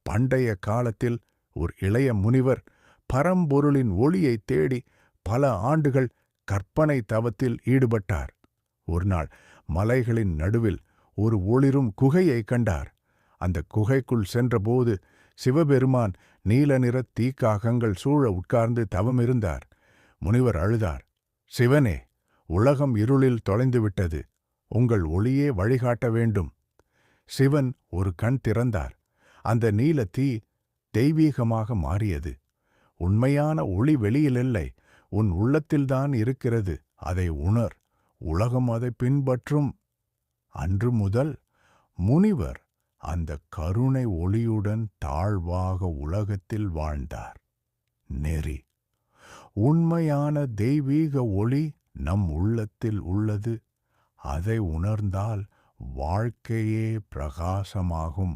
பண்டைய காலத்தில் ஒரு இளைய முனிவர் பரம்பொருளின் ஒளியை தேடி பல ஆண்டுகள் கற்பனை தவத்தில் ஈடுபட்டார். ஒருநாள் மலைகளின் நடுவில் ஒரு ஒளிரும் குகையை கண்டார். அந்த குகைக்குள் சென்றபோது சிவபெருமான் நீல நிற தீக்காகங்கள் சூழ உட்கார்ந்து தவமிருந்தார். முனிவர் அழுதார். சிவனே, உலகம் இருளில் தொலைந்துவிட்டது. உங்கள் ஒளியே வழிகாட்ட வேண்டும். சிவன் ஒரு கண் திறந்தார். அந்த நீல தீ தெய்வீகமாக மாறியது. உண்மையான ஒளி வெளியிலில்லை, உன் உள்ளத்தில்தான் இருக்கிறது. அதை உணர். உலகம் அதை பின்பற்றும். அன்று முதல் முனிவர் அந்த கருணை ஒளியுடன் தாழ்வாக உலகத்தில் வாழ்ந்தார். நெறி. உண்மையான தெய்வீக ஒளி நம் உள்ளத்தில் உள்ளது. அதை உணர்ந்தால் வாழ்க்கையே பிரகாசமாகும்.